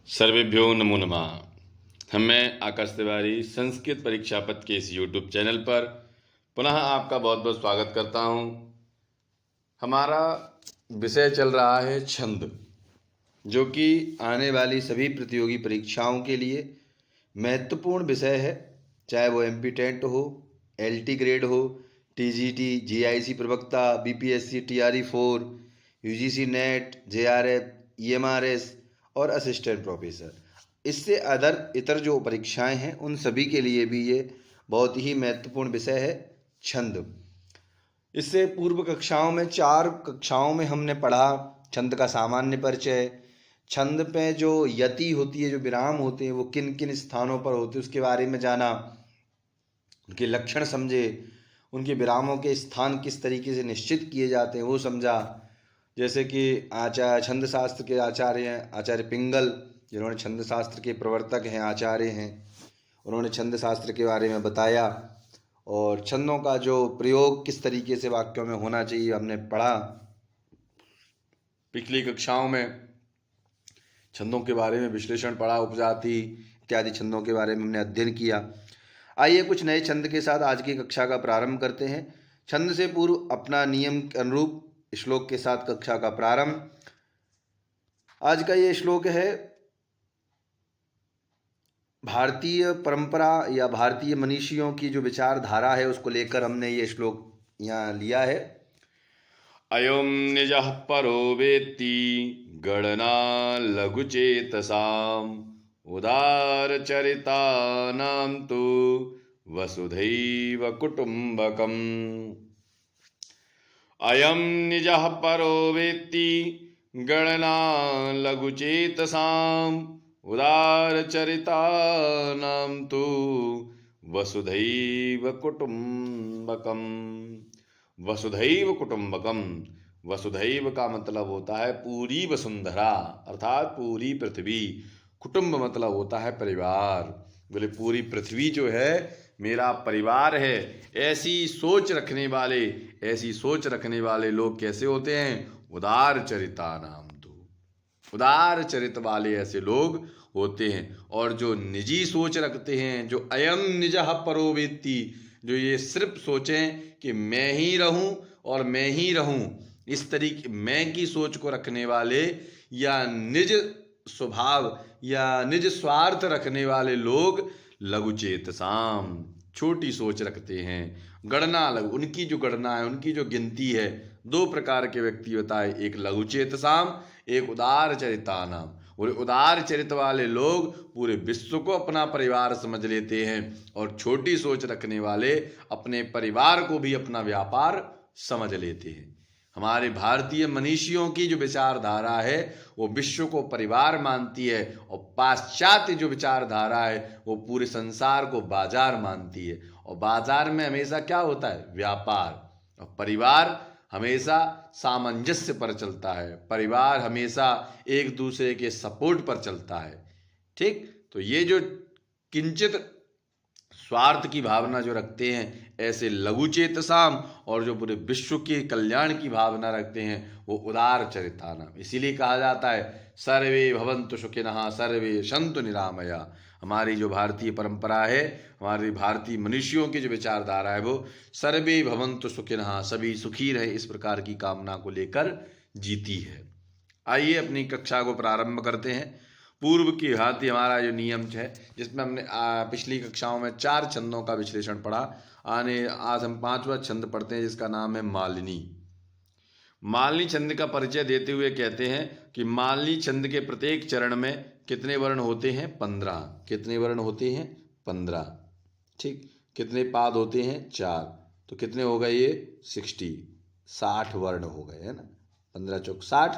सर्वेभ्यो नमो नमः। मैं आकाश तिवारी संस्कृत परीक्षा पथ के इस यूट्यूब चैनल पर पुनः आपका बहुत बहुत स्वागत करता हूं। हमारा विषय चल रहा है छंद, जो कि आने वाली सभी प्रतियोगी परीक्षाओं के लिए महत्वपूर्ण विषय है। चाहे वो MP टेंट हो, LT ग्रेड हो, TGT, GIC प्रवक्ता, BPSC TRE4, UGC net, JRF, EMRS और असिस्टेंट प्रोफेसर। इससे इतर जो परीक्षाएं हैं उन सभी के लिए भी ये बहुत ही महत्वपूर्ण विषय है छंद। इससे पूर्व कक्षाओं में 4 कक्षाओं में हमने पढ़ा छंद का सामान्य परिचय, छंद पे जो यति होती है, जो विराम होते हैं वो किन किन स्थानों पर होते हैं उसके बारे में जाना, उनके लक्षण समझे, उनके विरामों के स्थान किस तरीके से निश्चित किए जाते हैं वो समझा। जैसे कि छंद शास्त्र के आचार्य हैं आचार्य पिंगल, जिन्होंने छंद शास्त्र के प्रवर्तक हैं, आचार्य हैं, उन्होंने छंद शास्त्र के बारे में बताया। और छंदों का जो प्रयोग किस तरीके से वाक्यों में होना चाहिए हमने पढ़ा। पिछली कक्षाओं में छंदों के बारे में विश्लेषण पढ़ा, उपजाति इत्यादि छंदों के बारे में हमने अध्ययन किया। आइए कुछ नए छंद के साथ आज की कक्षा का प्रारंभ करते हैं। छंद से पूर्व अपना नियम के अनुरूप श्लोक के साथ कक्षा का प्रारंभ। आज का ये श्लोक है भारतीय परंपरा या भारतीय मनीषियों की जो विचारधारा है उसको लेकर हमने ये श्लोक यहाँ लिया है। अयम निजः परो वेत्ति गणना लघुचेतसाम उदारचरितानां तु वसुधैव कुटुम्बकम्। अयम निजः परो वेत्ति गणना लघुचेतसाम उदारचरितानां तु वसुधैव कुटुम्बकम्। वसुधैव कुटुम्बकम, वसुधैव का मतलब होता है पूरी वसुंधरा अर्थात पूरी पृथ्वी। कुटुंब मतलब होता है परिवार। बोले पूरी पृथ्वी जो है मेरा परिवार है। ऐसी सोच रखने वाले लोग कैसे होते हैं? उदार चरिता नाम तो, उदार चरित वाले ऐसे लोग होते हैं। और जो निजी सोच रखते हैं, जो अयम निजः परो वेत्ति, जो ये सिर्फ सोचें कि मैं ही रहूं और मैं ही रहूं, इस तरीके मैं की सोच को रखने वाले या निज स्वभाव या निज स्वार्थ रखने वाले लोग लघुचेतसाम, छोटी सोच रखते हैं। गणना लघु, उनकी जो गणना है, उनकी जो गिनती है, 2 प्रकार के व्यक्ति होता है, एक लघुचेतसाम, एक उदार चरितानाम। और उदार चरित वाले लोग पूरे विश्व को अपना परिवार समझ लेते हैं और छोटी सोच रखने वाले अपने परिवार को भी अपना व्यापार समझ लेते हैं। हमारे भारतीय मनीषियों की जो विचारधारा है वो विश्व को परिवार मानती है, और पाश्चात्य जो विचारधारा है वो पूरे संसार को बाजार मानती है। और बाजार में हमेशा क्या होता है? व्यापार। और परिवार हमेशा सामंजस्य पर चलता है, परिवार हमेशा एक दूसरे के सपोर्ट पर चलता है। ठीक, तो ये जो किंचित स्वार्थ की भावना जो रखते हैं ऐसे लघुचेतसाम, और जो पूरे विश्व के कल्याण की भावना रखते हैं वो उदार चरितानाम। इसीलिए कहा जाता है सर्वे भवन्तु सुखिनः सर्वे सन्तु निरामया। हमारी जो भारतीय परंपरा है, हमारी भारतीय मनुष्यों की जो विचारधारा है वो सर्वे भवन्तु सुखिनः, सभी सुखी रहे, इस प्रकार की कामना को लेकर जीती है। आइए अपनी कक्षा को प्रारंभ करते हैं। पूर्व की भांति हमारा जो नियम है, जिसमें हमने पिछली कक्षाओं में 4 छंदों का विश्लेषण पढ़ा, आज हम 5वां छंद पढ़ते हैं जिसका नाम है मालिनी। मालिनी छंद का परिचय देते हुए कहते हैं कि मालिनी छंद के प्रत्येक चरण में कितने वर्ण होते हैं? 15। कितने वर्ण होते हैं? 15। ठीक, कितने पाद होते हैं? 4। तो कितने हो गए ये? 60 वर्ण हो गए, है ना। 15 चौक 60।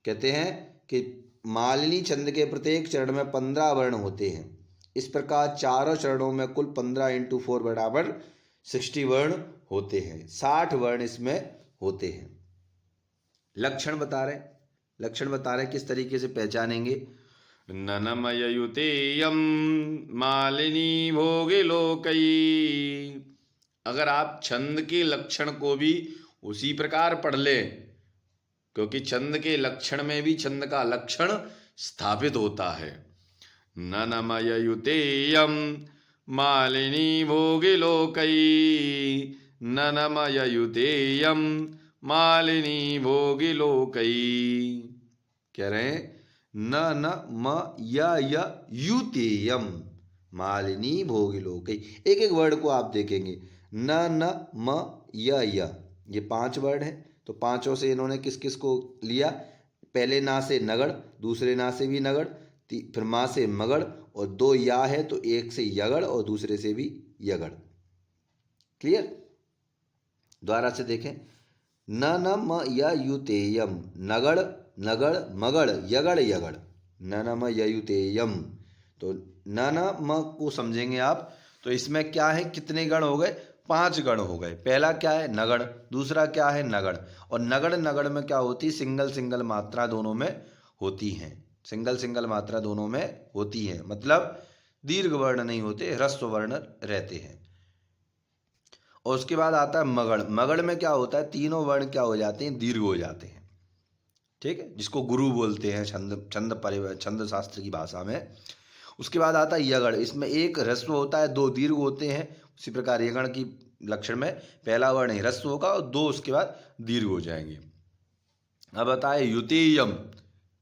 कहते हैं कि मालिनी छंद के प्रत्येक चरण में 15 वर्ण होते हैं। इस प्रकार चारों चरणों में कुल 15 × 4 बराबर 60 वर्ण होते हैं। 60 वर्ण इसमें होते हैं। लक्षण बता रहे किस तरीके से पहचानेंगे। ननमयुतेयम मालिनी भोगे लोकई। अगर आप छंद के लक्षण को भी उसी प्रकार पढ़ लें, क्योंकि छंद के लक्षण में भी छंद का लक्षण स्थापित होता है। ननमययुतेयं मालिनी भोगिलोकै, ननमययुतेयं मालिनी भोगिलोकै। कह रहे हैं ननमययुतेयं मालिनी भोगिलोकै। एक एक वर्ड को आप देखेंगे, न ये 5 वर्ड है, तो पांचों से इन्होंने किस किस को लिया? पहले ना से नगड़, दूसरे ना से भी नगड़, फिर माँ से मगड़, और 2 या है तो एक से यगड़ और दूसरे से भी यगड़। क्लियर? द्वारा से देखें, ननमययुतेयं, नगड़ नगड़ मगड़ यगड़ यगड़, ननमययुतेयं। तो ननम को समझेंगे आप, तो इसमें क्या है, कितने गण हो गए? 5 गण हो गए। पहला क्या है? नगड़, दूसरा क्या है? नगड़। और नगड़ नगड़ में क्या होती? सिंगल सिंगल मात्रा दोनों में होती हैं, सिंगल सिंगल मात्रा दोनों में होती है, मतलब दीर्घ वर्ण नहीं होते, ह्रस्व वर्ण रहते हैं। और उसके बाद आता है मगड़। मगड़ में क्या होता है? तीनों वर्ण क्या हो जाते हैं? दीर्घ हो जाते हैं। ठीक है, जिसको गुरु बोलते हैं छंद शास्त्र की भाषा में। उसके बाद आता है यगड़। इसमें एक ह्रस्व होता है, 2 दीर्घ होते हैं। उसी प्रकार यगण की लक्षण में पहला वर्ण ह्रस्व होगा और 2 उसके बाद दीर्घ हो जाएंगे। अब बताए युतेयम,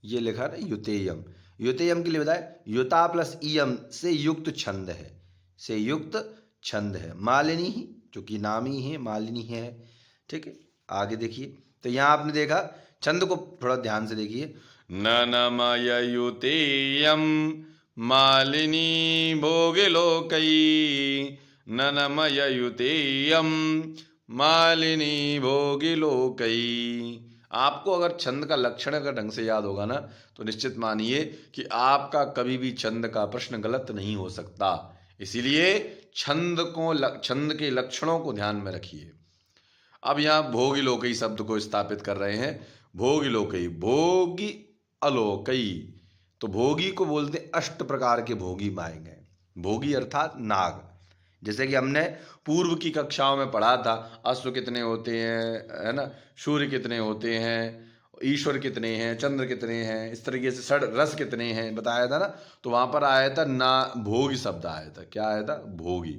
ये लिखा है युतेयम। युतेयम के लिए बताए युता प्लस इयम से युक्त छंद है, से युक्त छंद है। मालिनी ही, जो कि नाम ही है, मालिनी है। ठीक है, आगे देखिए, तो यहाँ आपने देखा छंद को थोड़ा ध्यान से देखिए। ननमययुतेयं मालिनी भोगिलोकै, ननमययुतेयं मालिनी भोगिलोकै। आपको अगर छंद का लक्षण अगर ढंग से याद होगा ना, तो निश्चित मानिए कि आपका कभी भी छंद का प्रश्न गलत नहीं हो सकता। इसीलिए छंद के लक्षणों को ध्यान में रखिए। अब यहाँ भोगिलोकई शब्द को स्थापित कर रहे हैं। भोगिलोकई, भोगी अलोकई, तो भोगी को बोलते 8 प्रकार के भोगी पाए गए। भोगी अर्थात नाग। जैसे कि हमने पूर्व की कक्षाओं में पढ़ा था, अश्व कितने होते हैं, है ना, सूर्य कितने होते हैं, ईश्वर कितने हैं, चंद्र कितने हैं, इस तरीके से षड रस कितने हैं बताया था ना। तो वहां पर आया था ना, भोगी शब्द आया था। क्या आया था? भोगी।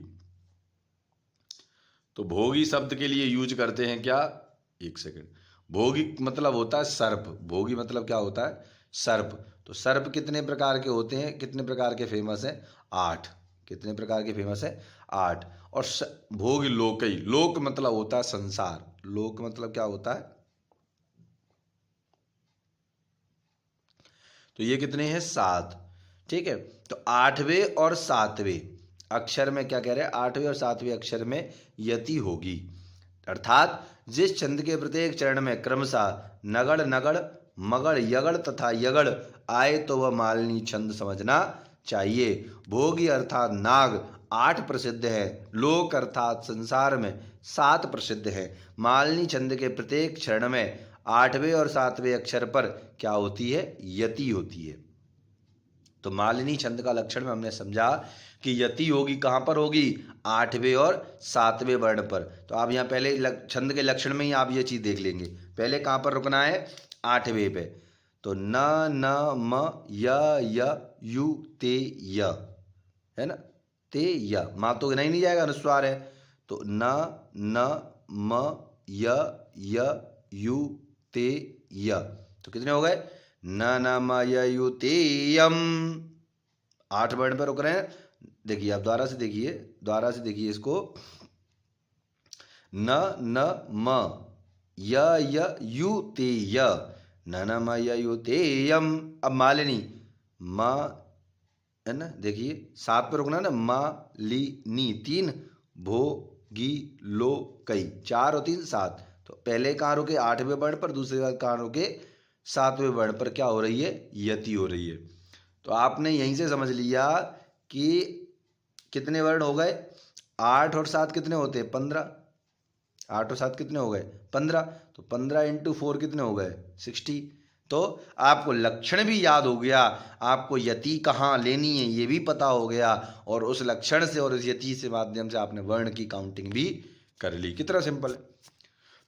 तो भोगी शब्द के लिए यूज करते हैं क्या? एक सेकंड। भोगी मतलब होता है सर्प। भोगी मतलब क्या होता है? सर्प। तो सर्प कितने प्रकार के होते हैं? कितने प्रकार के फेमस हैं? 8। कितने प्रकार के फेमस है? 8। और भोग लोकई, लोक मतलब होता है संसार। लोक मतलब क्या होता है? तो ये कितने हैं? 7। ठीक है, तो 8वें और 7वें अक्षर में क्या कह रहे हैं? 8वें और 7वें अक्षर में यति होगी, अर्थात जिस छंद के प्रत्येक चरण में क्रमशः नगड़ नगड़, मगड़, यगड़ तथा यगड़ आए तो वह मालिनी छंद समझना चाहिए। भोगी अर्थात नाग 8 प्रसिद्ध है, लोक अर्थात संसार में 7 प्रसिद्ध है। मालिनी छंद के प्रत्येक चरण में 8वें और 7वें अक्षर पर क्या होती है? यति होती है। तो मालिनी छंद का लक्षण में हमने समझा कि यति होगी कहाँ पर होगी? 8वें और 7वें वर्ण पर। तो आप यहाँ पहले छंद के लक्षण में ही आप ये चीज देख लेंगे। पहले कहाँ पर रुकना है? 8वें पे। तो न म य यु ते य, है ना, ते य। माँ तो नहीं जाएगा, अनुस्वार है। तो न म य यु ते य, तो कितने हो गए? ननमययुतेयं। 8 वर्ण पर रुक रहे हैं। देखिए आप द्वारा से देखिए, द्वारा से देखिए इसको। न म य यु ते य, ननमययुतेयं। अब मालिनी म, है ना, देखिए 7 पर रुकना ना। मालिनी 3, भोगी लो कई 4 और 3 7। तो पहले कहाँ रुके? 8वें वर्ण पर। दूसरे बार कहाँ रुके? 7वें वर्ण पर। क्या हो रही है? यति हो रही है। तो आपने यहीं से समझ लिया कि कितने वर्ण हो गए? 8 और 7 कितने होते हैं? 15। 8 और 7 कितने हो गए? 15। तो 15 × 4 कितने हो गए? 60। तो आपको लक्षण भी याद हो गया, आपको यति कहाँ लेनी है ये भी पता हो गया, और उस लक्षण से और उस यति से माध्यम से आपने वर्ण की काउंटिंग भी कर ली। कितना सिंपल है।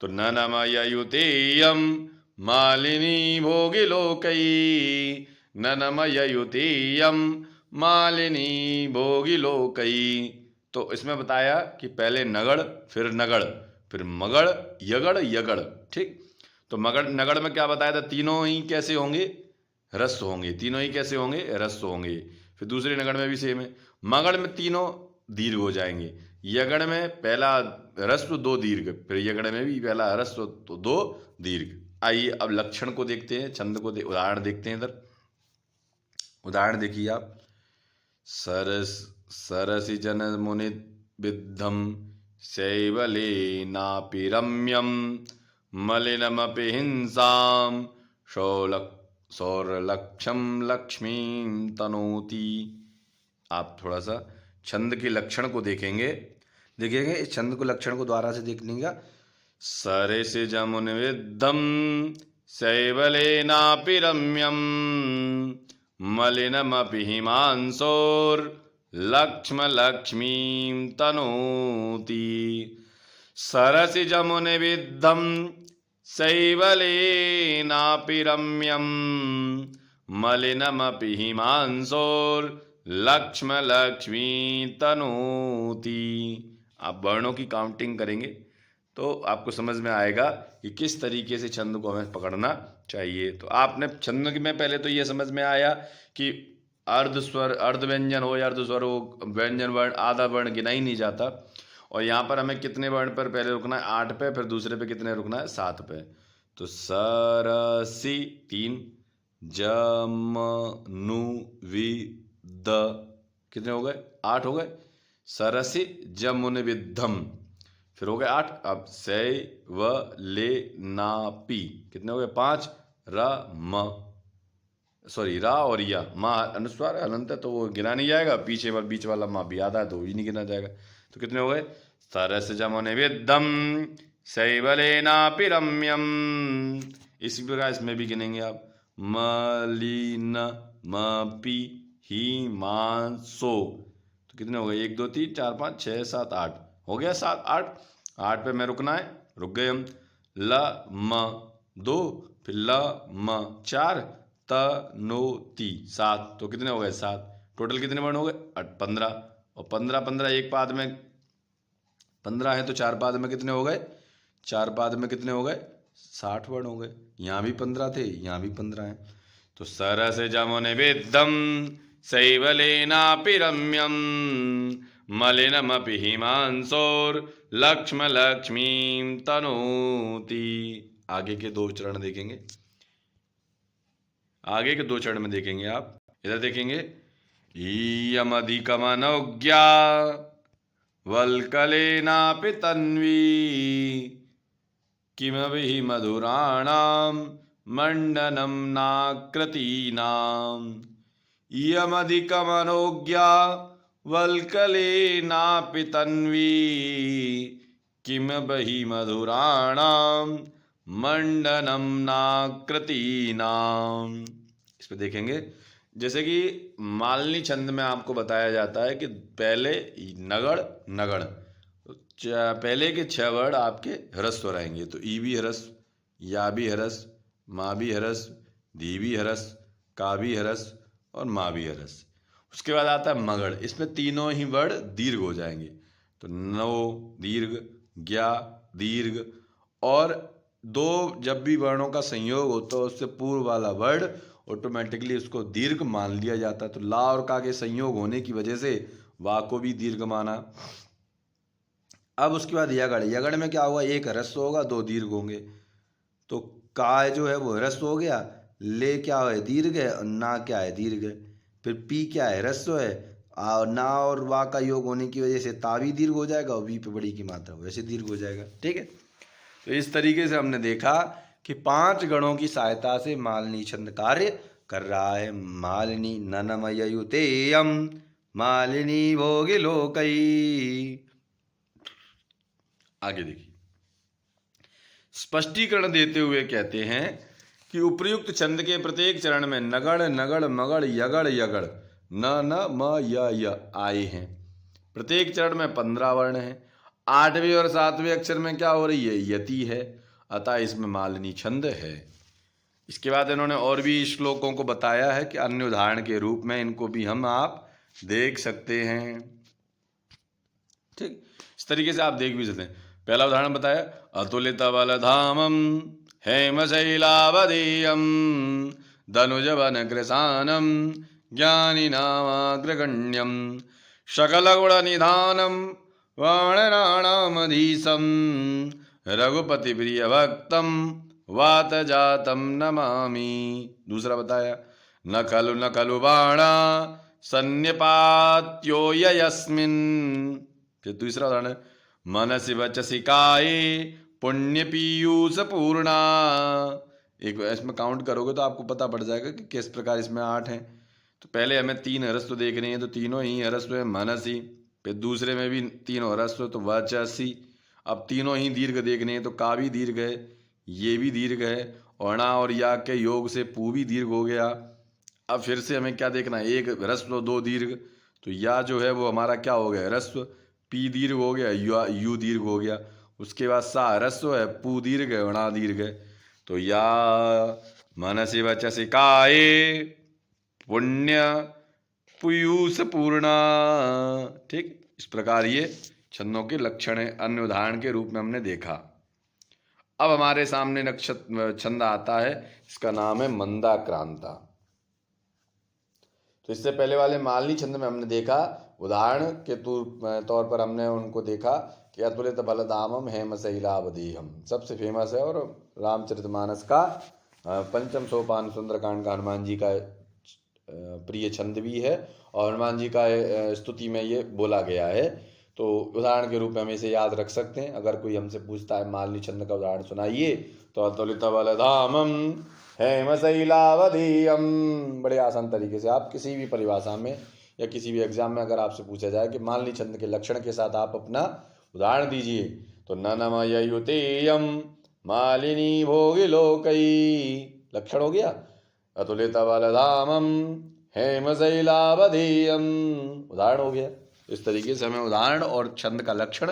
तो ननमययुतेयं मालिनी भोगिलोकै, ननमययुतेयं मालिनी भोगिलोकैः। तो इसमें बताया कि पहले नगड़, फिर नगड़, फिर मगड़, यगड़, यगड़। ठीक, तो मगड़ नगड़ में क्या बताया था, तीनों ही कैसे होंगे, ह्रस्व होंगे। तीनों ही कैसे होंगे, ह्रस्व होंगे। फिर दूसरे नगड़ में भी सेम है, मगड़ में तीनों दीर्घ हो जाएंगे, यगड़ में पहला ह्रस्व दो दीर्घ, फिर यगड़ में भी पहला ह्रस्व तो दो दीर्घ। आइए अब लक्षण को देखते हैं, छंद को उदाहरण देखते हैं। इधर उदाहरण देखिए आप, सरसि जन मुनि विद्धम शैवलेनापि रम्यम मलिनमपि हिंसाम सौरलक्षम लक्ष्मीं तनोति। आप थोड़ा सा छंद के लक्षण को देखेंगे, इस छंद को लक्षण को द्वारा से देखने का। सरसि जमुनि विद्धम शैवलेनापि रम्यम मलिनमपि हिमांशोर्लक्ष्मीं तनोति। सरसि जमुनि विद्धम शैवलेनापि रम्यम मलिनमपि हिमांशोर्लक्ष्मीं तनोति। आप वर्णों की काउंटिंग करेंगे तो आपको समझ में आएगा कि किस तरीके से छंद को हमें पकड़ना चाहिए। तो आपने छंद में पहले तो ये समझ में आया कि अर्ध स्वर, अर्ध व्यंजन हो या अर्ध स्वर हो, व्यंजन वर्ण आधा वर्ण गिना ही नहीं जाता। और यहाँ पर हमें कितने वर्ण पर पहले रुकना है, 8 पे, फिर दूसरे पे कितने रुकना है, 7 पे। तो सरसि 3, जमनुविद कितने हो गए, 8 हो गए। सरसि जमुनि विद्धम फिर हो गए 8। अब शैवलेनापि कितने हो गए, 5। रा और या माँ अनुस्वार अनंत है तो वो गिना नहीं जाएगा, बीच वाला माँ भी आधा है तो भी नहीं गिना जाएगा। तो कितने हो गए, सरस जमुनि विद्धम शैवलेनापि रम्यम। इसी प्रकार इसमें भी गिनेंगे आप, मलिनमपि हिमांशो। तो कितने हो गए, 1 2 3 4 5 6 7 8 हो गया, 7 8 8 पे मैं रुकना है, रुक गए हम। ल म 2, फिर ल म 4, तनोति 7। तो कितने हो गए, 7। टोटल कितने वर्ण हो गए, 15। और 15 15 एक पाद में 15 है तो 4 पाद में कितने हो गए, 4 पाद में कितने हो गए, 60 वर्ण हो गए। यहाँ भी 15 थे, यहाँ भी 15 हैं। तो सरस जमुनि विद्धम शैवलेनापि रम्यम मलिनमपि हिमांशोर्लक्ष्मीं तनोति। आगे के 2 चरण देखेंगे, आगे के 2 चरण में देखेंगे आप। इधर देखेंगे, इयमधिकमनोज्ञा वल्कलेनापि तन्वी किमपि मधुराणां मंडनं नाकृतीनाम्। इयमधिकमनोज्ञा वल्कलेनापि तन्वी किमपि मधुराणां मंडनं नाकृतीनाम्। इस पे देखेंगे, जैसे कि मालनी छंद में आपको बताया जाता है कि पहले नगड़ नगड़, पहले के 6 वर्ड आपके ह्रस्व रहेंगे। तो ई भी ह्रस्व, या भी ह्रस्व, माँ भी ह्रस्व, धी भी ह्रस्व, का भी ह्रस्व और माँ भी ह्रस्व। उसके बाद आता है मगड़, इसमें तीनों ही वर्ड दीर्घ हो जाएंगे। तो नो दीर्घ, ज्ञा दीर्घ, और 2 जब भी वर्णों का संयोग होता है उससे पूर्व वाला वर्ड ऑटोमेटिकली उसको दीर्घ मान लिया जाता है। तो ला और का के संयोग होने की वजह से वा को भी दीर्घ माना। अब उसके बाद यगड़, यगड़ में क्या होगा, 1 ह्रस्व होगा, 2 दीर्घ होंगे। तो का जो है वो ह्रस्व हो गया, ले क्या है दीर्घ है, और ना क्या है दीर्घ है। फिर पी क्या है ह्रस्व है, और ना और वा का योग होने की वजह से ता भी दीर्घ हो जाएगा, और वी पे बड़ी की मात्रा वैसे दीर्घ हो जाएगा। ठीक है, तो इस तरीके से हमने देखा कि 5 गणों की सहायता से मालनी छंद कार्य कर रहा है। मालिनी ननमययुतेयम मालिनी भोगिलोकैः। आगे देखिए, स्पष्टीकरण देते हुए कहते हैं कि उपर्युक्त छंद के प्रत्येक चरण में नगड़ नगड़ मगड़ यगड़ यगड़ न म य आए हैं। प्रत्येक चरण में 15 वर्ण हैं। 8वें और 7वें अक्षर में क्या हो रही है, यति है, अतः इसमें मालिनी छंद है। इसके बाद इन्होंने और भी श्लोकों को बताया है कि अन्य उदाहरण के रूप में इनको भी हम आप देख सकते हैं। ठीक, इस तरीके से आप देख भी सकते हैं। पहला उदाहरण बताया, अतुलित बलधामम हेमशैलावधेयम धनुजवन कृशानम ज्ञानिनामाग्रगण्यम सकलगुणनिधानम वानराणामधीशम रघुपति प्रिय भक्तम वात जातम नमामि। दूसरा बताया, न खलु बाणा सन्निपात्यो यस्मिन्। फिर दूसरा उदाहरण, मनसि वचसि काये पुण्य पीयूष पूर्णा। एक इसमें काउंट करोगे तो आपको पता पड़ जाएगा कि किस प्रकार इसमें 8 हैं। तो पहले हमें 3 ह्रस्व देखने हैं, तो तीनों ही ह्रस्व है मनसि। फिर दूसरे में भी तीनों ह्रस्व, तो वचसि। अब तीनों ही दीर्घ देखने हैं, तो का भी दीर्घ है, ये भी दीर्घ है, और णा और या के योग से पू भी दीर्घ हो गया। अब फिर से हमें क्या देखना है, एक ह्रस्व 2 दीर्घ, तो या जो है वो हमारा क्या हो गया, ह्रस्व, पी दीर्घ हो गया, यू दीर्घ हो गया। उसके बाद सा ह्रस्व है, पू दीर्घ है, णा दीर्घ है। तो या मनसि वचसि काये पुण्य पीयूष पूर्णा। ठीक, इस प्रकार ये छंदों के लक्षण है, अन्य उदाहरण के रूप में हमने देखा। अब हमारे सामने नक्षत्र छंद आता है, इसका नाम है मंदाक्रांता। तो इससे पहले वाले मालनी छंद में हमने देखा, उदाहरण के तौर पर हमने उनको देखा कि अतुलित बलधामम हेमशैलावधेयम सबसे फेमस है, और रामचरितमानस का पंचम सोपान सुंदरकांड का हनुमान जी का प्रिय छंद भी है, और हनुमान जी का स्तुति में ये बोला गया है। तो उदाहरण के रूप में हम इसे याद रख सकते हैं। अगर कोई हमसे पूछता है मालनी छंद का उदाहरण सुनाइए, तो अतुलित बलधामम हेमशैलावधेयम, बड़े आसान तरीके से आप किसी भी परिभाषा में या किसी भी एग्जाम में अगर आपसे पूछा जाए कि मालनी छंद के लक्षण के साथ आप अपना उदाहरण दीजिए, तो ननमयुतेयम मालिनी भोगिलोकई, लक्षण हो गया। अतुलित बलधामम हेमशैलावधेयम, उदाहरण हो गया। इस तरीके से हमें उदाहरण और छंद का लक्षण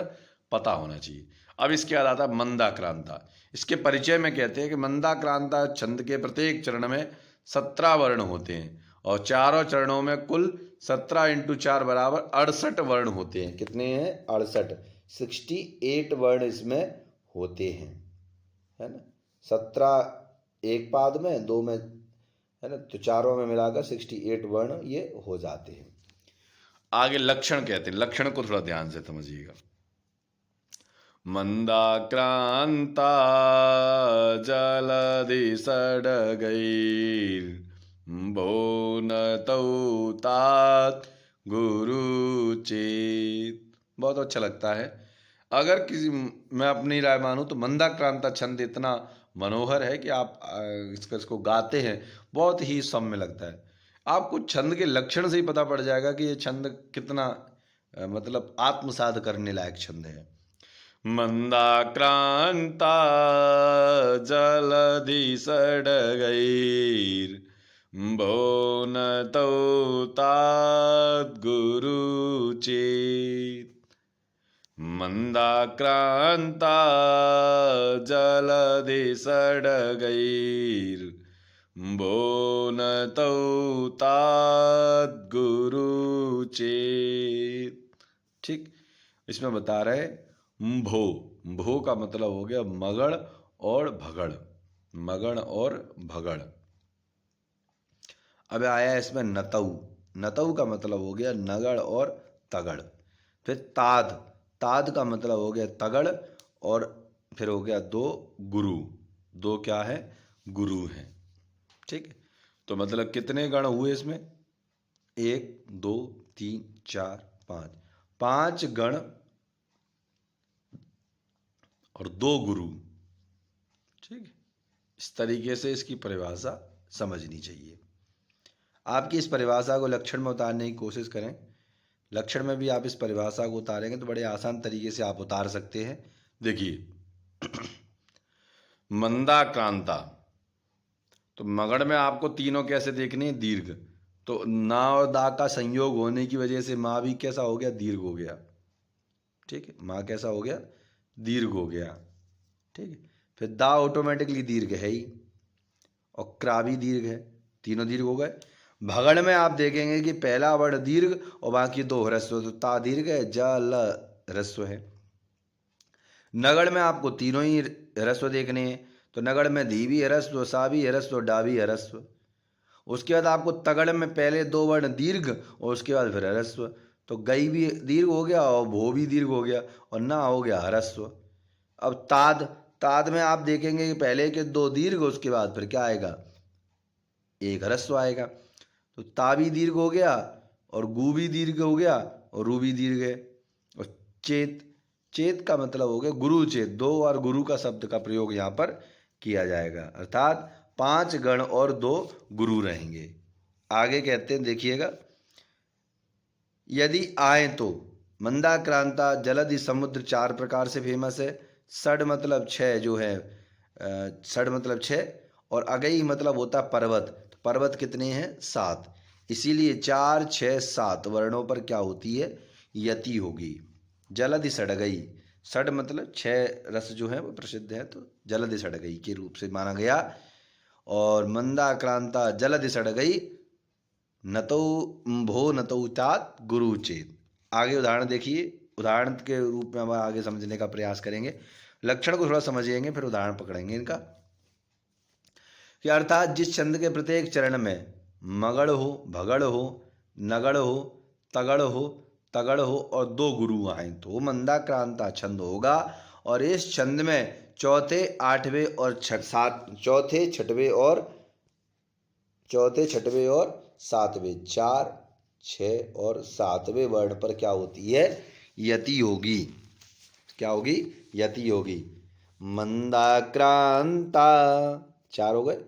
पता होना चाहिए। अब इसके बाद आता है मंदाक्रांता। इसके परिचय में कहते हैं कि मंदाक्रांता छंद के प्रत्येक चरण में 17 वर्ण होते हैं, और चारों चरणों में कुल 17 × 4 बराबर 68 वर्ण होते हैं। कितने हैं, 68, 68 वर्ण इसमें होते हैं, है ना। 17 एक पाद में, 2 में, है ना, तो चारों में मिलाकर 68 वर्ण ये हो जाते हैं। आगे लक्षण कहते हैं, लक्षण को थोड़ा ध्यान से समझिएगा। मंदाक्रांता जलधि सडगैर भो नतौ तात गुरु चेत। बहुत अच्छा लगता है। अगर किसी, मैं अपनी राय मानूं तो मंदाक्रांता छंद इतना मनोहर है कि आप इसको गाते हैं, बहुत ही सौम्य लगता है। आपको छंद के लक्षण से ही पता पड़ जाएगा कि ये छंद कितना मतलब आत्मसात करने लायक छंद है। मंदाक्रांता जलधि सडगैर भो नतौ तात गुरु चेत। मंदाक्रांता जलधि सडगैर भो नतौ तात गुरु चेत। ठीक, इसमें बता रहे भो, भो का मतलब हो गया मगड़ और भगड़, मगड़ और भगड़। अब आया इसमें नतऊ, नतऊ का मतलब हो गया नगड़ और तगड़। फिर ताद, ताद का मतलब हो गया तगड़, और फिर हो गया 2 गुरु, 2 क्या है, गुरु हैं। ठीक है, तो मतलब कितने गण हुए इसमें, 1 2 3 4 5, 5 गण और 2 गुरु। ठीक है, इस तरीके से इसकी परिभाषा समझनी चाहिए। आपकी इस परिभाषा को लक्षण में उतारने की कोशिश करें। लक्षण में भी आप इस परिभाषा को उतारेंगे तो बड़े आसान तरीके से आप उतार सकते हैं। देखिए मंदाक्रांता, तो मगड़ में आपको तीनों कैसे देखने हैं, दीर्घ। तो ना और दा का संयोग होने की वजह से माँ भी कैसा हो गया, दीर्घ हो गया। ठीक है, माँ कैसा हो गया, दीर्घ हो गया। ठीक है, फिर दा ऑटोमेटिकली दीर्घ है ही, और क्रा भी दीर्घ है, तीनों दीर्घ हो गए। भगण में आप देखेंगे कि पहला वर्ण दीर्घ और बाकी दो ह्रस्व, तो ता दीर्घ है, ज ल ह्रस्व है। नगण में आपको तीनों ही ह्रस्व देखने हैं, तो नगण में धी भी ह्रस्व, सा भी ह्रस्व, डा भी ह्रस्व। उसके बाद आपको तगड़ में पहले दो वर्ण दीर्घ और उसके बाद फिर ह्रस्व, तो गई भी दीर्घ हो गया और भो भी दीर्घ हो गया और ना हो गया ह्रस्व। अब ताद, ताद में आप देखेंगे कि पहले के दो दीर्घ, उसके बाद फिर क्या आएगा, एक ह्रस्व आएगा, तो ता भी दीर्घ हो गया और गु भी दीर्घ हो गया और रू भी दीर्घ है। और चेत, चेत का मतलब हो गया गुरु चेत, दो बार गुरु का शब्द का प्रयोग यहाँ पर किया जाएगा, अर्थात 5 गण और 2 गुरु रहेंगे। आगे कहते हैं, देखिएगा, यदि आए तो मंदाक्रांता, जलधि, समुद्र 4 प्रकार से फेमस है। षड मतलब 6 जो है, षड मतलब 6 और अगई मतलब होता पर्वत, तो पर्वत कितने हैं, 7, इसीलिए 4 6 7 वर्णों पर क्या होती है, यति होगी। जलधि सड़गई, षड मतलब 6 रस जो है वो प्रसिद्ध है, तो जलधि सड़गई के रूप से माना गया। और मंदाक्रांता जलधि सड़गई, नतौ भो नतौ तात गुरु चेत। आगे उदाहरण देखिए, उदाहरण के रूप में हम आगे समझने का प्रयास करेंगे, लक्षण को थोड़ा समझेंगे फिर उदाहरण पकड़ेंगे इनका। कि अर्थात जिस छंद के प्रत्येक चरण में मगड़ हो, भगड़ हो, नगड़ हो, तगड़ हो, तगड़ हो और 2 गुरु आए तो वो मंदाक्रांता छंद होगा। और इस छंद में चौथे, आठवें और चौथे, छठवें और सातवें, 4 6 और 7वें वर्ण पर क्या होती है, यति होगी। क्या होगी, यति होगी। मंदाक्रांता 4 हो गए,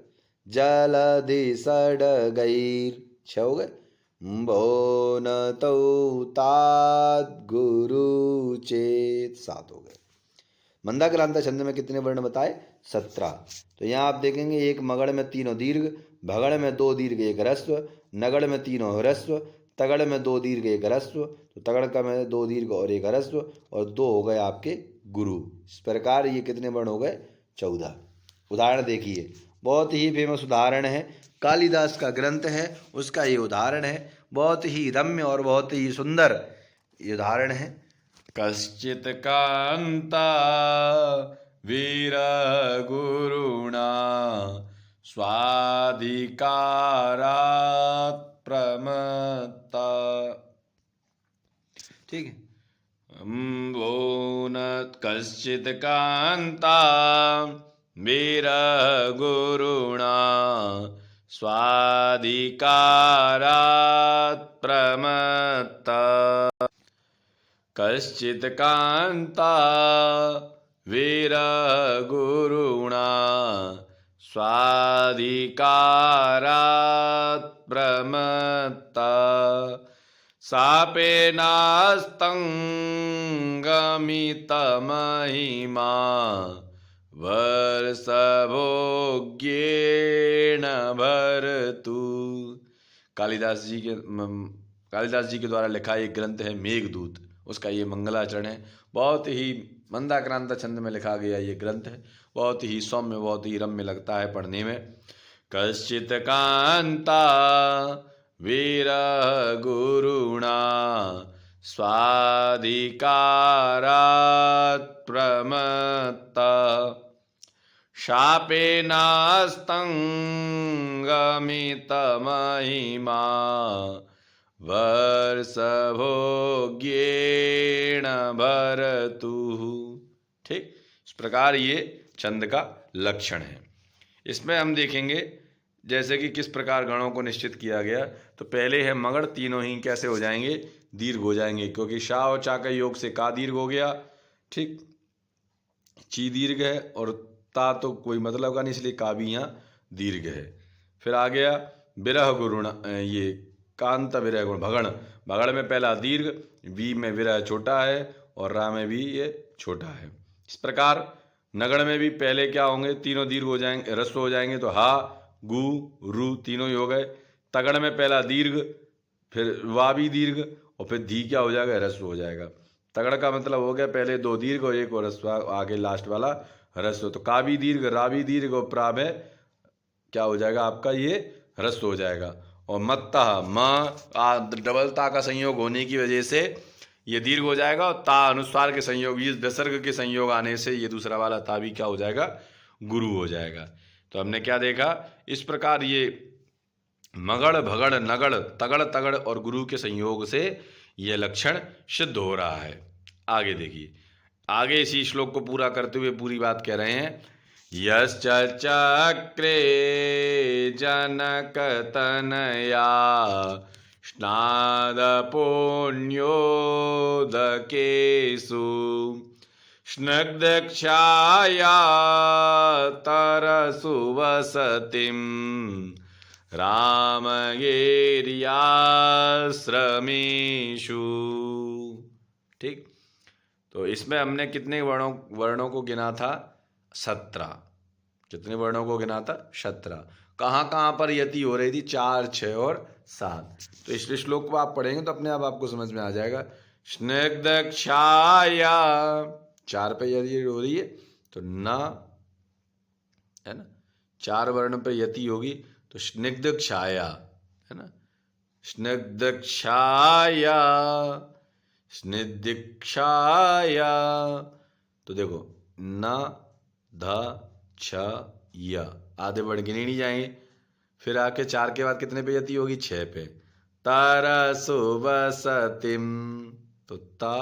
जलधि सड़गैर 6 हो गए, भो नतौ तात गुरु चेत 7 हो गए। मंदाक्रांता छंद में कितने वर्ण बताए, 17। तो यहाँ आप देखेंगे, एक मगड़ में तीनों दीर्घ, भगड़ में 2 दीर्घ एक ह्रस्व, नगड़ में तीनों ह्रस्व, तगड़ में 2 दीर्घ एक ह्रस्व, तो तगड़ का में 2 दीर्घ और एक ह्रस्व और 2 हो गए आपके गुरु। इस प्रकार ये कितने वर्ण हो गए, 14। उदाहरण देखिए, बहुत ही फेमस उदाहरण है, कालिदास का ग्रंथ है उसका ये उदाहरण है, बहुत ही रम्य और बहुत ही सुंदर ये उदाहरण है। कश्चित् कांता वीर गुरुणा स्वाधिकारात् प्रमत्ता। ठीक है, वो न कश्चित् कांता वीर गुरुणा स्वाधिकारात् प्रमत्ता। कश्चित् कांता वीर गुरुणा स्वाधिकारात् प्रमत्ता। शापेनास्तं गमितमहिमा वर्षभोग्येन भरतु। कालिदास जी के द्वारा लिखा एक ग्रंथ है मेघदूत, उसका ये मंगलाचरण है। बहुत ही मंदाक्रांता छंद में लिखा गया ये ग्रंथ है, बहुत ही सौम्य, बहुत ही रम्य लगता है पढ़ने में। कश्चित् कांता वीर गुरुणा स्वाधिकारात् प्रमत्ता। शापेनास्तं गमितमहिमा वर्षभोग्येन भरतु। ठीक, इस प्रकार ये छंद का लक्षण है। इसमें हम देखेंगे जैसे कि किस प्रकार गणों को निश्चित किया गया। तो पहले है मगड़, तीनों ही कैसे हो जाएंगे, दीर्घ हो जाएंगे, क्योंकि शा और चा का योग से का दीर्घ हो गया, ठीक, ची दीर्घ है और ता तो कोई मतलब का नहीं, इसलिए का भी यहाँ दीर्घ है। फिर आ गया विरह गुरुण, ये कांत विरह गुण, भगण, भगड़ में पहला दीर्घ, वी में विरह छोटा है और रा में भी ये छोटा है। इस प्रकार नगड़ में भी पहले क्या होंगे, तीनों दीर्घ हो जाएंगे, ह्रस्व हो जाएंगे, तो हा गु रू तीनों ही हो गए। तगड़ में पहला दीर्घ, फिर वा भी दीर्घ और फिर धी क्या हो जाएगा, ह्रस्व हो जाएगा। तगड़ का मतलब हो गया पहले 2 दीर्घ और एक और ह्रस्व, आगे लास्ट वाला ह्रस्व। तो का भी दीर्घ, रा भी दीर्घ और प्रा में क्या हो जाएगा आपका, ये ह्रस्व हो जाएगा। और मत्तः म डबलता का संयोग होने की वजह से ये दीर्घ हो जाएगा, और ता अनुस्वार के संयोग, इस विसर्ग के संयोग आने से ये दूसरा वाला ता भी क्या हो जाएगा, गुरु हो जाएगा। तो हमने क्या देखा, इस प्रकार ये मगड़ भगड़ नगड़ तगड़ तगड़ और गुरु के संयोग से ये लक्षण सिद्ध हो रहा है। आगे देखिए, आगे इसी श्लोक को पूरा करते हुए पूरी बात कह रहे हैं। यश्च चक्रे जनक तनया स्नादपोन्योदकेषु स्नग्धक्षाया तरसु वसतिं रामगेर्याश्रमेषु। ठीक, तो इसमें हमने कितने वर्णों को गिना था, 17। कितने वर्णों को गिना था, 17। कहाँ कहाँ पर यति हो रही थी, 4, 6 और 7। तो इस श्लोक को आप पढ़ेंगे तो अपने आप आपको समझ में आ जाएगा। स्निग्धक्षाया 4 पे यति हो रही है, तो न है ना, 4 वर्ण पे यति होगी तो स्निग्धक्षाया है ना, स्निग्धक्षाया स्निग्धक्षाया। तो देखो न ध छ य आधे वर्ण गिने नहीं जाएंगे, फिर आके 4 के बाद कितने पे यति होगी, 6 पे। तरसु वसतिम, तो ता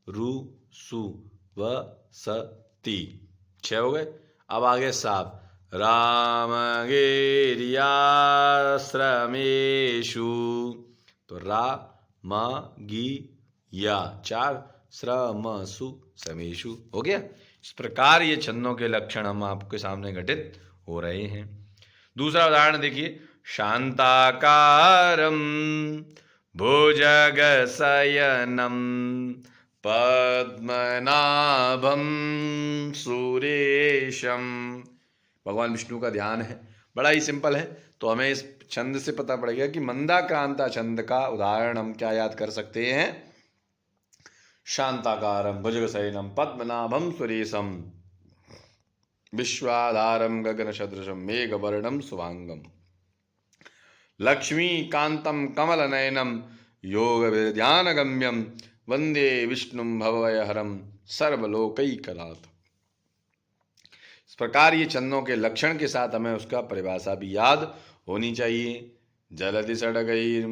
रु सु वसति 6 हो गए। अब आगे 7, रामगेर्याश्रमेषु, तो रा म गी या 4, श्रमसु समेषु हो गया। इस प्रकार ये छंदों के लक्षण हम आपके सामने घटित हो रहे हैं। दूसरा उदाहरण देखिए, शांताकारं भुजगशयनं पद्मनाभं सुरेशम। भगवान विष्णु का ध्यान है, बड़ा ही सिंपल है। तो हमें इस छंद से पता पड़ेगा कि मंदाक्रांता छंद का उदाहरण हम क्या याद कर सकते हैं। शांताकारं भुजगशयनं पद्मनाभं सुरेशम विश्वाधारं गगनसदृशं मेघवर्णं शुभांगं लक्ष्मीकान्तं कमलनयनं योगविद्यानगम्यं वंदे विष्णुं भवभयहरं सर्वलोकैकनाथ। इस प्रकार ये छंदों के लक्षण के साथ हमें उसका परिभाषा भी याद होनी चाहिए। जलधि सडगैर्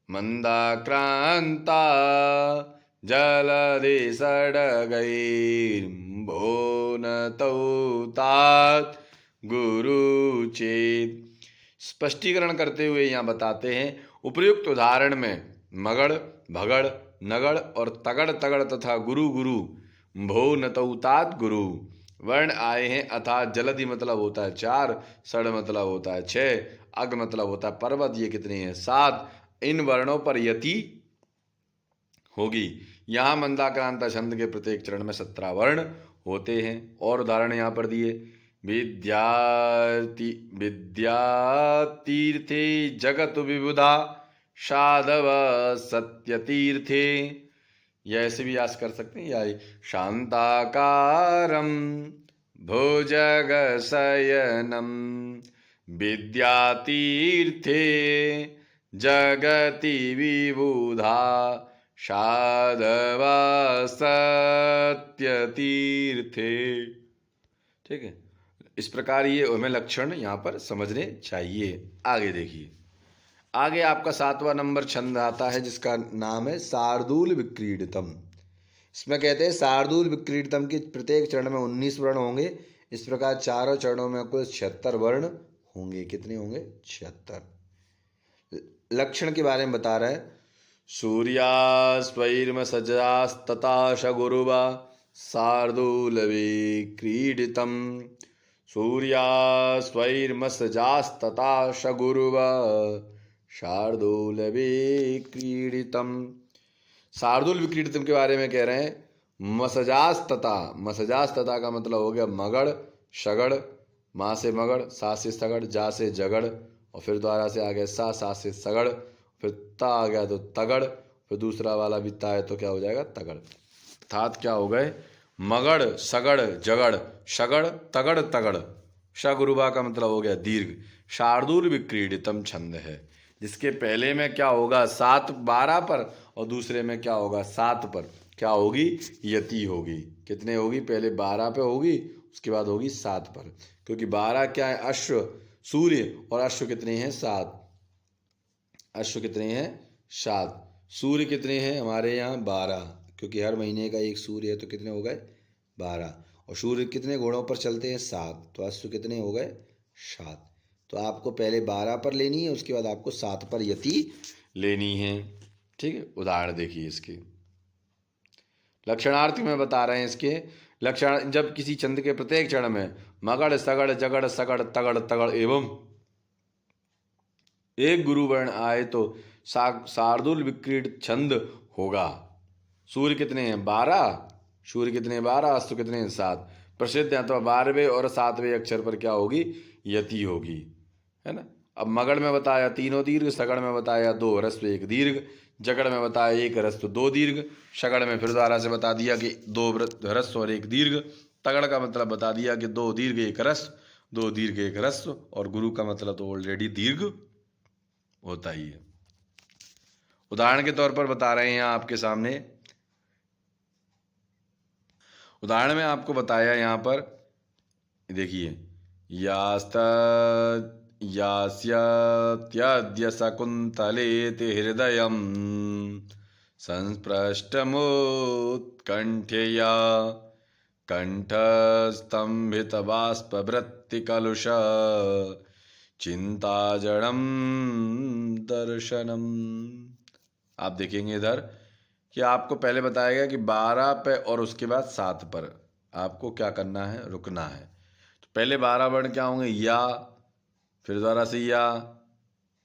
मंदाक्रांता जलधि सडगैर्भुवनतौ तात गुरु चेत। स्पष्टीकरण करते हुए यहाँ बताते हैं, उपर्युक्त उदाहरण में मगड़ भगड़ नगड़ और तगड़ तगड़ तथा गुरु गुरु भो नतौ तात गुरु वर्ण आए हैं, अर्थात जलधि मतलब होता है 4, सड़ मतलब होता है 6, अग मतलब होता है पर्वत, ये कितने हैं 7। इन वर्णों पर यति होगी। यहाँ मंदाक्रांता छंद के प्रत्येक चरण में 17 वर्ण होते हैं। और उदाहरण यहाँ पर दिए, विद्यातीर्थे जगत विबुधा साधव सत्यतीर्थे, यह ऐसे भी याद कर सकते हैं। या शांताकारं भुजगशयनं विद्यातीर्थे जगति विबुधा साधव सत्यतीर्थे। ठीक है, इस प्रकार ये हमें लक्षण यहाँ पर समझने चाहिए। आगे देखिए, आगे आपका 7वां नंबर छंद आता है जिसका नाम है शार्दूल विक्रीडितम। इसमें कहते हैं शार्दूल विक्रीडितम के प्रत्येक चरण में 19 वर्ण होंगे। इस प्रकार चारों चरणों में कुल 76 वर्ण होंगे। कितने होंगे, 76। लक्षण के बारे में बता रहे हैं, सूर्यास्त्वैर्मसजास्तथा शगुरुवा शार्दूल विक्रीडितम, सूर्यास्त्वैर्मसजास्तथा शगुरुवा शार्दूल विक्रीडितम। शार्दूल विक्रीडितम के बारे में कह रहे हैं, मसजास्तता, मसजास्तता का मतलब हो गया मगड़ शगड़, माँ से मगड़, सा से सगड़, जा से जगड़, और फिर द्वारा से आ गया सा से सगड़, फिर ता आ गया तो तगड़, फिर दूसरा वाला भी ता है तो क्या हो जाएगा तगड़। अर्थात क्या हो गए, मगड़ सगड़ जगड़ शगड़ तगड़ तगड़, शगुरुबा का मतलब हो गया दीर्घ। शार्दूल विक्रीडितम छंद है, जिसके पहले में क्या होगा 7 12 पर, और दूसरे में क्या होगा 7 पर, क्या होगी यति होगी। कितने होगी, पहले 12 पे होगी, उसके बाद होगी 7 पर, क्योंकि 12 क्या है अश्व सूर्य, और अश्व कितने हैं 7, अश्व कितने हैं 7, सूर्य कितने हैं हमारे यहाँ 12, क्योंकि हर महीने का एक सूर्य है, तो कितने हो गए 12, और सूर्य कितने घोड़ों पर चलते हैं 7, तो अश्व कितने हो गए 7। तो आपको पहले 12 पर लेनी है, उसके बाद आपको 7 पर यति लेनी है। ठीक है, उदाहरण देखिए इसके लक्षणार्थी में बता रहे हैं इसके लक्षण। जब किसी छंद के प्रत्येक चरण में मगड़ सगड़ जगड़ सगड़ तगड़ तगड़ एवं एक गुरु वर्ण आए तो शार्दूल विक्रीड छंद होगा। सूर्य कितने हैं 12, सूर्य कितने 12, अस्तु कितने हैं 7, प्रसिद्ध अथवा 12वें और 7वें अक्षर पर क्या होगी यति होगी, है ना। अब मगड़ में बताया 3 दीर्घ, सगड़ में बताया 2 ह्रस्व 1 दीर्घ, जगड़ में बताया 1 ह्रस्व 2 दीर्घ, शगड़ में फिर दोबारा से बता दिया कि 2 ह्रस्व और 1 दीर्घ, तगड़ का मतलब बता दिया कि 2 दीर्घ 1 ह्रस्व 2 दीर्घ 1 ह्रस्व, और गुरु का मतलब तो ऑलरेडी दीर्घ होता ही है। उदाहरण के तौर पर बता रहे हैं यहाँ आपके सामने, उदाहरण में आपको बताया यहाँ पर देखिए, यास्यत्यद्य शकुन्तलेति हृदयं संस्पृष्टमुत्कण्ठया कंठस्तंभितबाष्पवृत्तिकलुष चिंताजड़म दर्शनम। आप देखेंगे इधर कि आपको पहले बताया गया कि 12 पे और उसके बाद 7 पर आपको क्या करना है, रुकना है। तो पहले 12 वर्ण क्या होंगे, या, फिर दोबारा से या,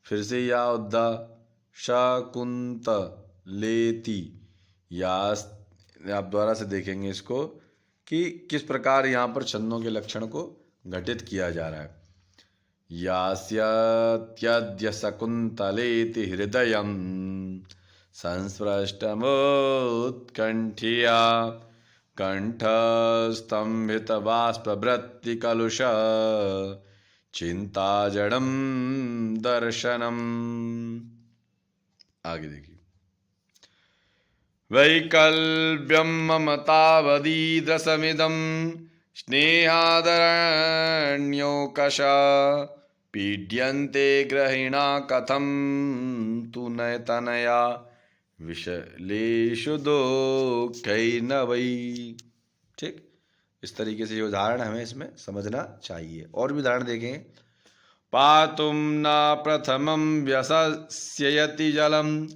फिर से या उद्दा शकुंत लेती या। आप द्वारा से देखेंगे इसको कि किस प्रकार यहाँ पर छंदों के लक्षण को घटित किया जा रहा है। यास्यत्यद्य शकुन्तलेति हृदयं संस्पृष्टमुत्कण्ठया कंठस्तंभितबाष्पवृत्तिकलुष चिंताजड़म दर्शनम। आगे देखिए, वैकल्प्यं ममतावदीदृशमिदं स्नेहादरण्योकश पीड्यन्ते ग्रहिणा कथं तु नयतनया विशलेषु दुःखैर्न वै। ठीक, इस तरीके से ये उदाहरण हमें इसमें समझना चाहिए। और भी उदाहरण देखें, पातुं न प्रथमं व्यसस्ययति जलम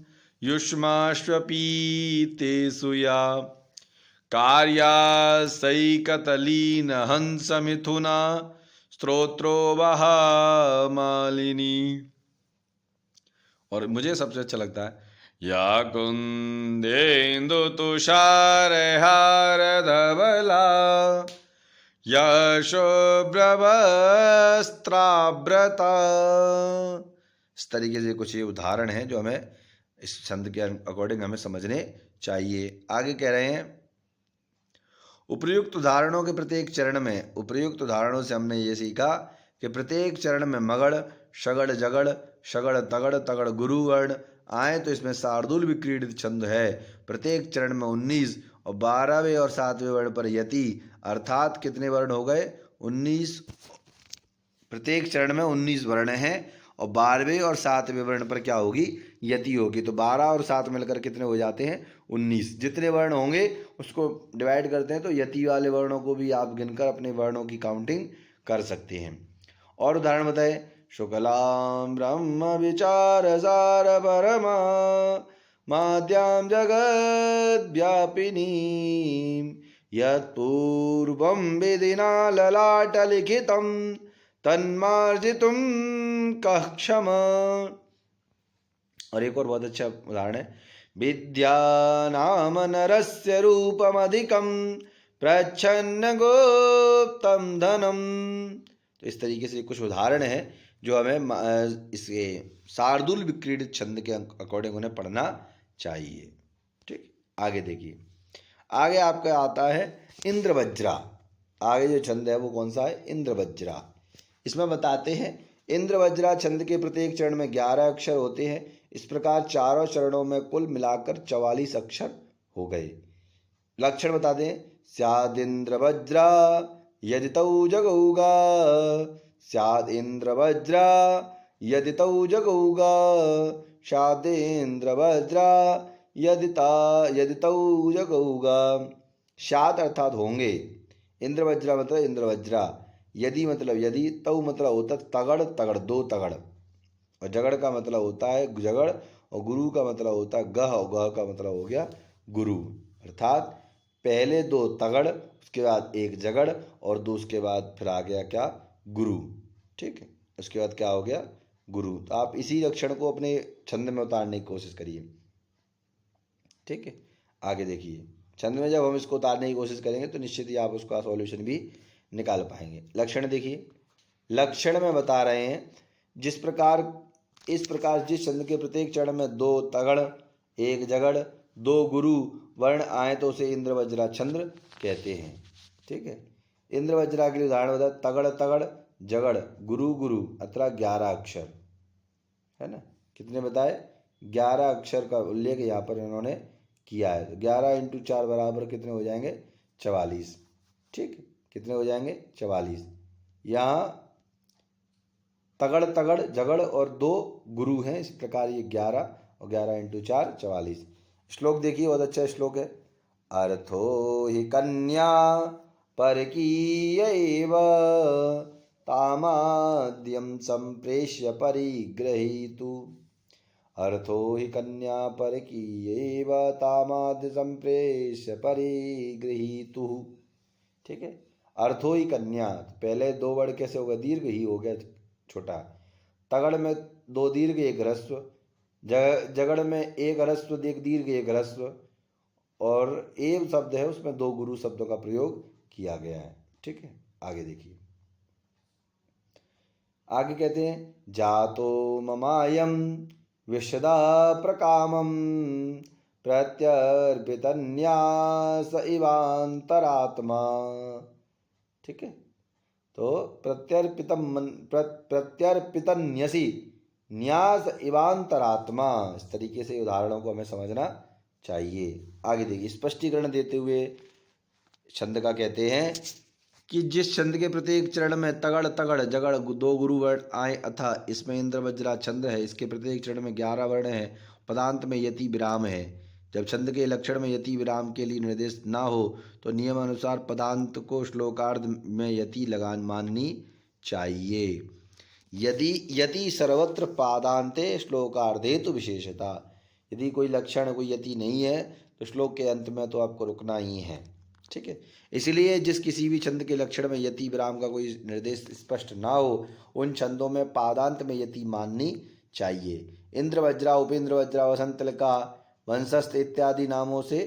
युष्माश्वपीतेषु या कार्यासैकतलीन हंस मिथुना स्त्रोत्रो वह मालिनी। और मुझे सबसे अच्छा लगता है, या कुंदेन्दु तुषार हार धवला यशोभ्रवस्त्राव्रता। इस तरीके से कुछ ये उदाहरण हैं जो हमें इस छंद के अकॉर्डिंग हमें समझने चाहिए। आगे कह रहे हैं, उपर्युक्त उदाहरणों के प्रत्येक चरण में, उपर्युक्त उदाहरणों से हमने ये सीखा कि प्रत्येक चरण में मगड़ शगड़ जगड़ शगड़ तगड़ तगड़ गुरु वर्ण आए तो इसमें शार्दूल विक्रीडित छंद है। प्रत्येक चरण में 19 और 12वें और 7वें वर्ण पर यति, अर्थात कितने वर्ण हो गए 19। प्रत्येक चरण में 19 वर्ण हैं और 12वें और 7वें वर्ण पर क्या होगी यति होगी। तो 12 और 7 मिलकर कितने हो जाते हैं 19। जितने वर्ण होंगे उसको डिवाइड करते हैं तो यति वाले वर्णों को भी आप गिनकर अपने वर्णों की काउंटिंग कर सकते हैं। और उदाहरण बताए, शुक्लां ब्रह्म विचार सार परमा माद्यां जगद्व्यापिनीं यत्पूर्वं विधिना ललाटलिखितं तन्मार्जितुं कः क्षमा। और एक और बहुत अच्छा उदाहरण है, विद्या नाम नरस्य रूपमधिकं प्रच्छन्न गुप्तं धनम। तो इस तरीके से कुछ उदाहरण हैं जो हमें इसके शार्दूल विक्रीडित छंद के अकॉर्डिंग उन्हें पढ़ना चाहिए। ठीक, आगे देखिए, आगे आपका आता है इंद्रवज्रा। आगे जो छंद है वो कौन सा है, इंद्रवज्रा। इसमें बताते हैं इंद्र वज्रा छंद के प्रत्येक चरण में 11 अक्षर होते हैं। इस प्रकार चारों चरणों में कुल मिलाकर 44 अक्षर हो गए। लक्षण बता दें। स्यादिंद्र वज्रा यदि तौ जगौगा, स्यादिंद्र वज्रा यदि तौ जगौगा, स्यादिंद्र वज्रा यदि तौ जगौगा। स्यात् अर्थात होंगे, इंद्र वज्रा मतलब इंद्र वज्रा, यदि मतलब यदि, तौ मतलब होता तगड़, तगड़ दो तगड़, और जगड़ का मतलब होता है जगड़, और गुरु का मतलब होता है गह, और गह का मतलब हो गया गुरु। अर्थात पहले दो तगड़, उसके बाद एक जगड़, और दो उसके बाद फिर आ गया क्या, गुरु। ठीक है, उसके बाद क्या हो गया, गुरु। तो आप इसी लक्षण को अपने छंद में उतारने की कोशिश करिए। ठीक है, आगे देखिए। छंद में जब हम इसको उतारने की कोशिश करेंगे तो निश्चित ही आप उसका सॉल्यूशन भी निकाल पाएंगे। लक्षण देखिए, लक्षण में बता रहे हैं इस प्रकार जिस छंद के प्रत्येक चरण में 2 तगड़, 1 जगड़, 2 गुरु वर्ण आए तो उसे इंद्र वज्रा छंद कहते हैं। ठीक है, इंद्र वज्रा के लिए उदाहरण बता। तगड़ तगड़, जगड़, गुरु गुरु, अतः 11 अक्षर है ना। कितने बताए, 11 अक्षर का उल्लेख यहाँ पर इन्होंने किया है। 11 × 4 बराबर कितने हो जाएंगे, 44। ठीक है, कितने हो जाएंगे, 44। यहाँ तगड़ तगड़ जगड़ और 2 गुरु हैं, इस प्रकार ये 11, और 11 × 4 44। श्लोक देखिए, बहुत अच्छा श्लोक है। अर्थो हि कन्या परकीयैव तामाद्यं संप्रेष्य परिगृहीतु। अर्थो हि कन्या परकीयैव तामाद्य संप्रेष्य परिगृहीतु। ठीक है, अर्थो ही कन्या, पहले 2 वर्ड कैसे होगा, दीर्घ ही हो गया छोटा। तगड़ में 2 दीर्घ 1 ह्रस्व, जगड़ में 1 ह्रस्व 1 दीर्घ 1 ह्रस्व, और एव शब्द है उसमें 2 गुरु शब्दों का प्रयोग किया गया है। ठीक है, आगे देखिए। आगे कहते हैं, जातो ममायम विशदा प्रकामम प्रत्यर्पितन्यास इवांतरात्मा। ठीक है, तो प्रत्यर्पितन्यसी न्यास इवांतरात्मा, इस तरीके से उदाहरणों को हमें समझना चाहिए। आगे देखिए, स्पष्टीकरण देते हुए छंद का कहते हैं कि जिस छंद के प्रत्येक चरण में तगड़ तगड़ जगड़ 2 गुरु वर्ण आए अथा इसमें इंद्र वज्रा छंद है। इसके प्रत्येक चरण में 11 वर्ण है, पदांत में यति विराम है। जब छंद के लक्षण में यति विराम के लिए निर्देश ना हो तो नियम अनुसार पदांत को श्लोकार्ध में यति लगान माननी चाहिए। यदि सर्वत्र पादांते श्लोकार्धे तो विशेषता, यदि कोई लक्षण कोई यति नहीं है तो श्लोक के अंत में तो आपको रुकना ही है। ठीक है, इसलिए जिस किसी भी छंद के लक्षण में यति विराम का कोई निर्देश स्पष्ट ना हो उन छंदों में पादांत में यति माननी चाहिए। इंद्र वज्रा, उपेंद्र वज्रा, वसंतलिका, वंशस्थ इत्यादि नामों से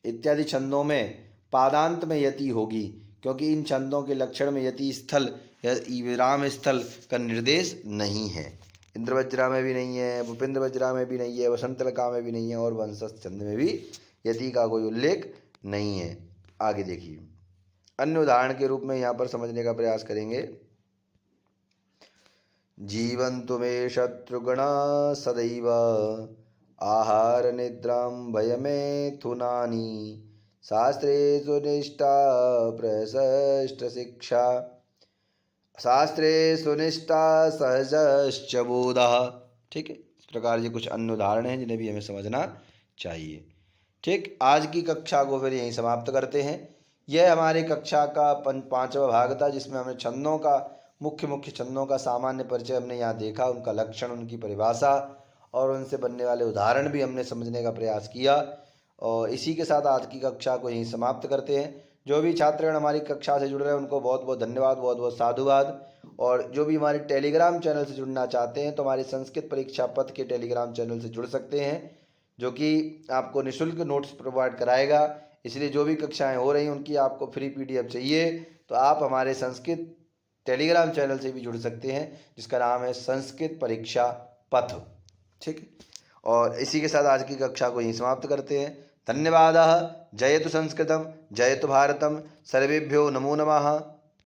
इत्यादि छंदों में पादांत में यति होगी, क्योंकि इन छंदों के लक्षण में यति स्थल या विराम स्थल का निर्देश नहीं है। इंद्र वज्रा में भी नहीं है, भूपेंद्र वज्रा में भी नहीं है, वसंतलिका में भी नहीं है, और वंशस्थ छंद में भी यति का कोई उल्लेख नहीं है। आगे देखिए, अन्य उदाहरण के रूप में यहाँ पर समझने का प्रयास करेंगे। जीवन्तु मे शत्रुगणा सदैव आहार निद्रां भयमेथुनानि शास्त्रेषु निष्ठा प्रशष्ट शिक्षा शास्त्रेषु निष्ठा सहजश्च बोधः। ठीक है, इस प्रकार ये कुछ अन्य उदाहरण हैं जिन्हें भी हमें समझना चाहिए। ठीक, आज की कक्षा को फिर यहीं समाप्त करते हैं। यह हमारी कक्षा का 5वां भाग था, जिसमें हमने छंदों का मुख्य छंदों का सामान्य परिचय हमने यहाँ देखा, उनका लक्षण, उनकी परिभाषा और उनसे बनने वाले उदाहरण भी हमने समझने का प्रयास किया। और इसी के साथ आज की कक्षा को यहीं समाप्त करते हैं। जो भी छात्रगण हमारी कक्षा से जुड़ रहे हैं उनको बहुत बहुत धन्यवाद, बहुत बहुत साधुवाद। और जो भी हमारे टेलीग्राम चैनल से जुड़ना चाहते हैं तो हमारे संस्कृत परीक्षा पथ के टेलीग्राम चैनल से जुड़ सकते हैं, जो कि आपको निःशुल्क नोट्स प्रोवाइड कराएगा। इसलिए जो भी कक्षाएं हो रही हैं उनकी आपको फ्री PDF चाहिए तो आप हमारे संस्कृत टेलीग्राम चैनल से भी जुड़ सकते हैं, जिसका नाम है संस्कृत परीक्षा पथ। ठीक है, और इसी के साथ आज की कक्षा को यहीं समाप्त करते हैं। धन्यवादः। जयतु संस्कृतम, जयतु भारतम। सर्वेभ्यो नमो नमः।